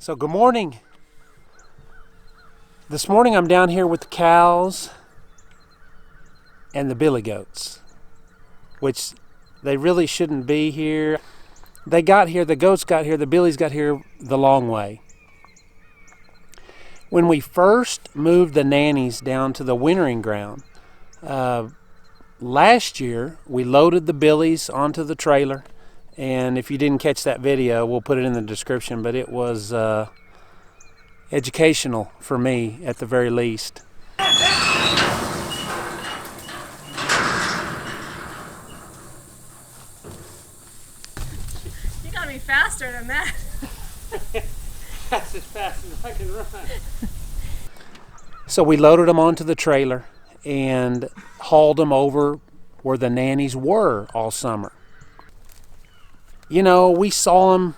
So good morning. This morning I'm down here with the cows and the billy goats, which they really shouldn't be here. They got here, the goats got here, the billies got here the long way. When we first moved the nannies down to the wintering ground, last year we loaded the billies onto the trailer. And if you didn't catch that video, we'll put it in the description, but it was educational for me at the very least. You gotta be faster than that. That's as fast as I can run. So we loaded them onto the trailer and hauled them over where the nannies were all summer. You know, we saw them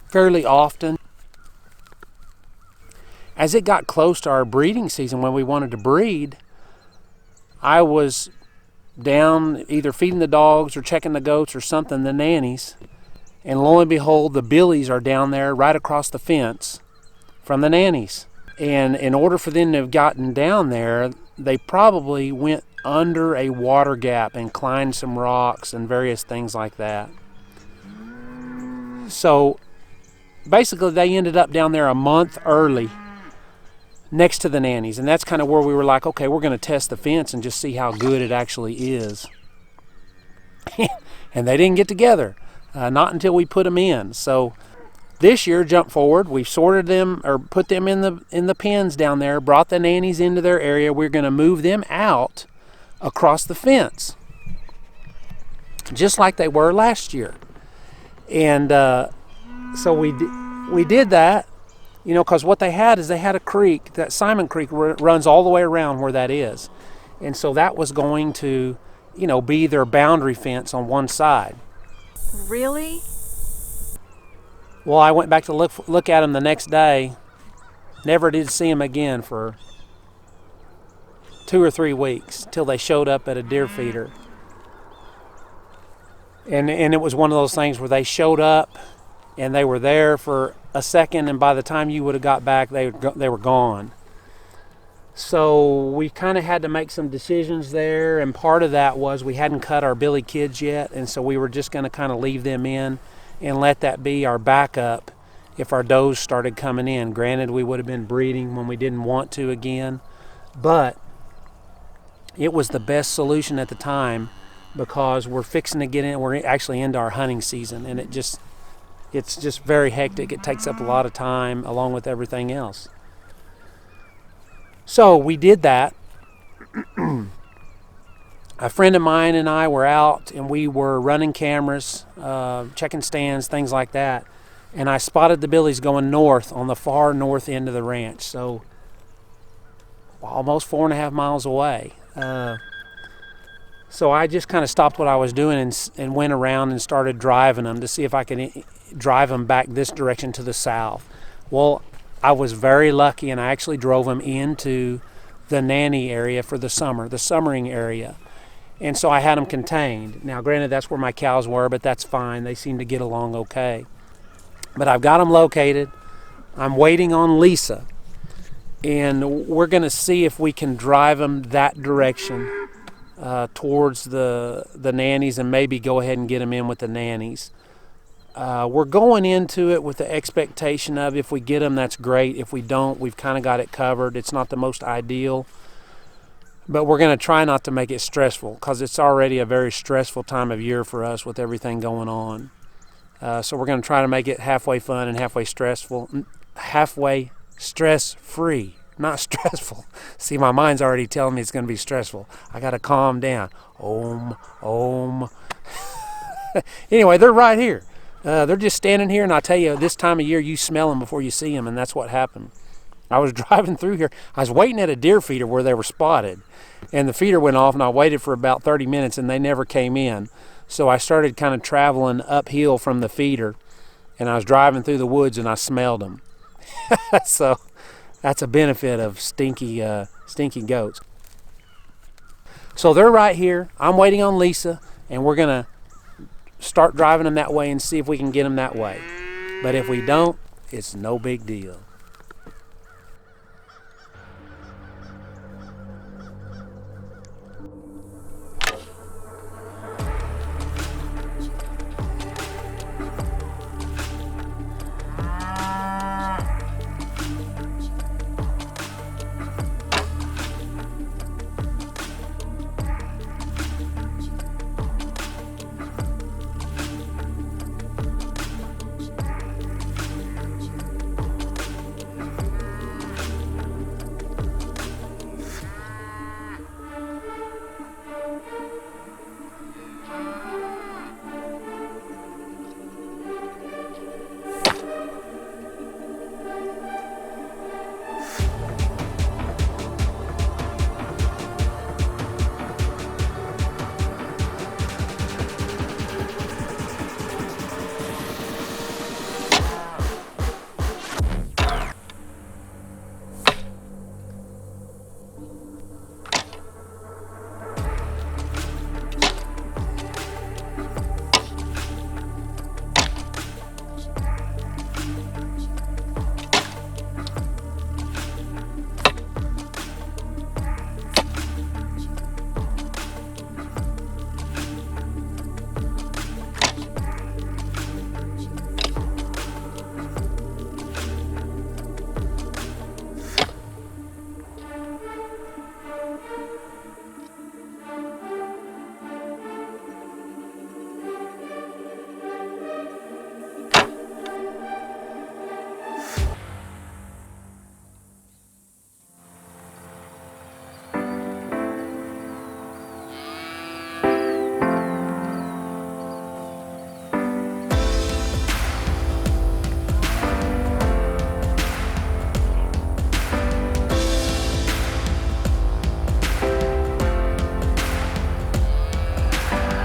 fairly often. As it got close to our breeding season when we wanted to breed, I was down either feeding the dogs or checking the goats or something, the nannies, and lo and behold, the billies are down there right across the fence from the nannies. And in order for them to have gotten down there, they probably went under a water gap and climbed some rocks and various things like that. So basically they ended up down there a month early next to the nannies, and that's kind of where we were like, okay, we're going to test the fence and just see how good it actually is. And they didn't get together, not until we put them in. So this year, jump forward, we've sorted them or put them in the pens down there, brought the nannies into their area. We're going to move them out across the fence, just like they were last year. And so we did that, you know, because what they had is they had a creek, that Simon Creek runs all the way around where that is. And so that was going to, you know, be their boundary fence on one side. Really? Well, I went back to look at them the next day. Never did see them again for 2 or 3 weeks till they showed up at a deer feeder. And it was one of those things where they showed up and they were there for a second, and by the time you would have got back, they were gone. So we kind of had to make some decisions there, and part of that was we hadn't cut our billy kids yet, and so we were just going to kind of leave them in and let that be our backup if our does started coming in. Granted, we would have been breeding when we didn't want to again, but it was the best solution at the time, because we're fixing to get in, we're actually into our hunting season, and it's just very hectic. It takes up a lot of time along with everything else. So we did that. A friend of mine and I were out and we were running cameras, checking stands, things like that, and I spotted the billies going north on the far north end of the ranch, so almost 4.5 miles away. So I just kind of stopped what I was doing and went around and started driving them to see if I could drive them back this direction to the south. Well, I was very lucky, and I actually drove them into the nanny area for the summer, the summering area. And so I had them contained. Now, granted, that's where my cows were, but that's fine. They seem to get along okay. But I've got them located. I'm waiting on Lisa, and we're going to see if we can drive them that direction. Towards the nannies, and maybe go ahead and get them in with the nannies. We're going into it with the expectation of, if we get them, that's great. If we don't, we've kind of got it covered. It's not the most ideal, but we're going to try not to make it stressful, because it's already a very stressful time of year for us with everything going on. So we're going to try to make it halfway fun and halfway stressful, halfway stress-free. Not stressful. See, my mind's already telling me it's going to be stressful. I got to calm down. Om. Anyway, they're right here. They're just standing here, and I tell you, this time of year, you smell them before you see them, and that's what happened. I was driving through here. I was waiting at a deer feeder where they were spotted, and the feeder went off, and I waited for about 30 minutes, and they never came in. So I started kind of traveling uphill from the feeder, and I was driving through the woods, and I smelled them. So that's a benefit of stinky goats. So they're right here. I'm waiting on Lisa, and we're going to start driving them that way and see if we can get them that way. But if we don't, It's no big deal.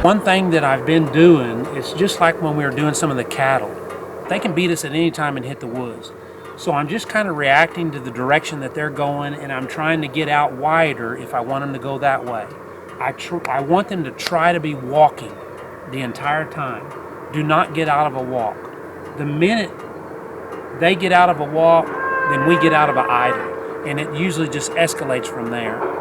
One thing that I've been doing is just like when we were doing some of the cattle. They can beat us at any time and hit the woods. So I'm just kind of reacting to the direction that they're going, and I'm trying to get out wider if I want them to go that way. I want them to try to be walking the entire time. Do not get out of a walk. The minute they get out of a walk, then we get out of an idle, and it usually just escalates from there.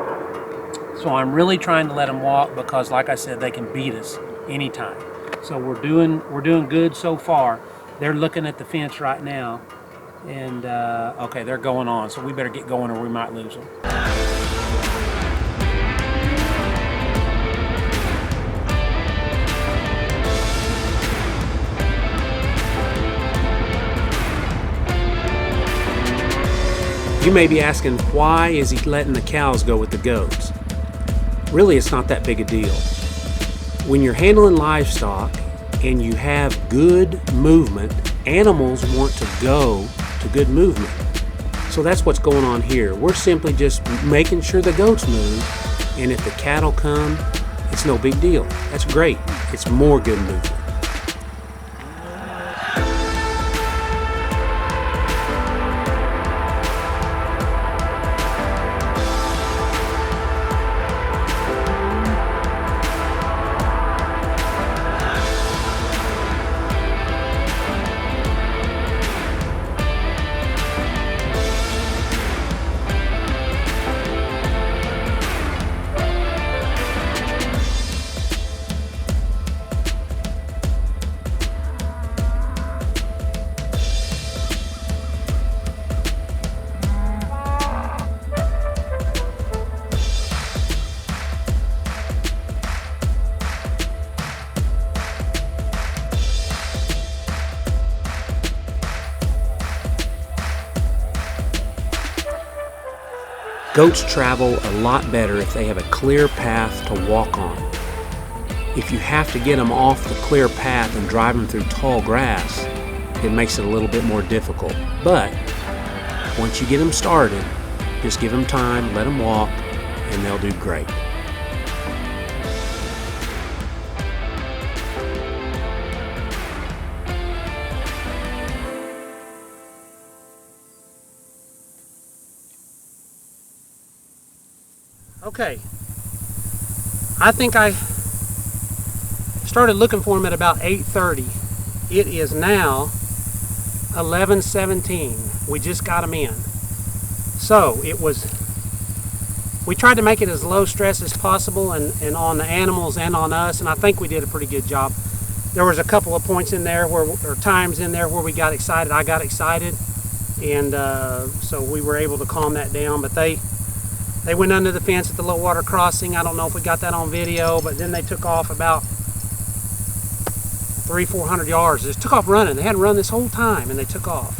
So I'm really trying to let them walk because, like I said, they can beat us anytime. So we're doing good so far. They're looking at the fence right now, and okay, they're going on. So we better get going or we might lose them. You may be asking, why is he letting the cows go with the goats? Really, it's not that big a deal. When you're handling livestock and you have good movement, animals want to go to good movement. So that's what's going on here. We're simply just making sure the goats move, and if the cattle come, it's no big deal. That's great. It's more good movement. Goats travel a lot better if they have a clear path to walk on. If you have to get them off the clear path and drive them through tall grass, it makes it a little bit more difficult. But once you get them started, just give them time, let them walk, and they'll do great. Okay, I think I started looking for him at about 8:30. It is now 11:17. We just got them in. So we tried to make it as low stress as possible and on the animals and on us, and I think we did a pretty good job. There was a couple of points in there or times in there where we got excited. I got excited, and so we were able to calm that down. But they went under the fence at the low water crossing. I don't know if we got that on video, but then they took off about 300-400 yards. They just took off running. They hadn't run this whole time, and they took off.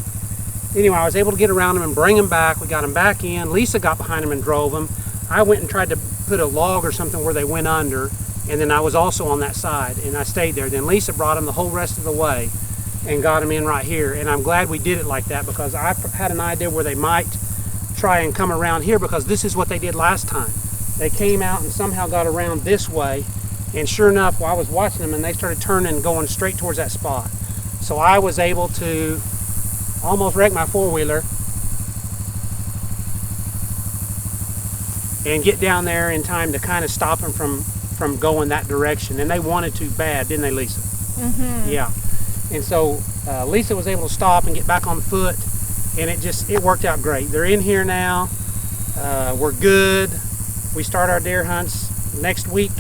Anyway, I was able to get around them and bring them back. We got them back in. Lisa got behind them and drove them. I went and tried to put a log or something where they went under, and then I was also on that side, and I stayed there. Then Lisa brought them the whole rest of the way and got them in right here, and I'm glad we did it like that because I had an idea where they might try and come around here because this is what they did last time. They came out and somehow got around this way, and sure enough, while I was watching them, and they started turning and going straight towards that spot. So I was able to almost wreck my four-wheeler and get down there in time to kind of stop them from going that direction. And they wanted to bad, didn't they, Lisa? Mm-hmm. Yeah. And so Lisa was able to stop and get back on foot, and it worked out great. They're in here now. We're good. We start our deer hunts next week,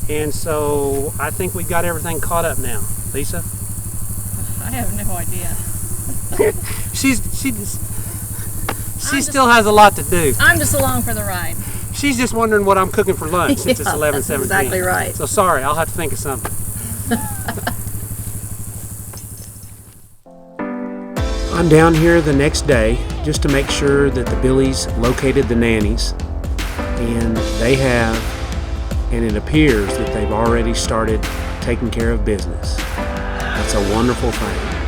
and so I think we've got everything caught up now. Lisa? I have no idea. she still has a lot to do. I'm just along for the ride. She's just wondering what I'm cooking for lunch since it's 11:17. That's exactly right. So sorry, I'll have to think of something. I'm down here the next day just to make sure that the Billies located the nannies, and they have, and it appears that they've already started taking care of business. That's a wonderful thing.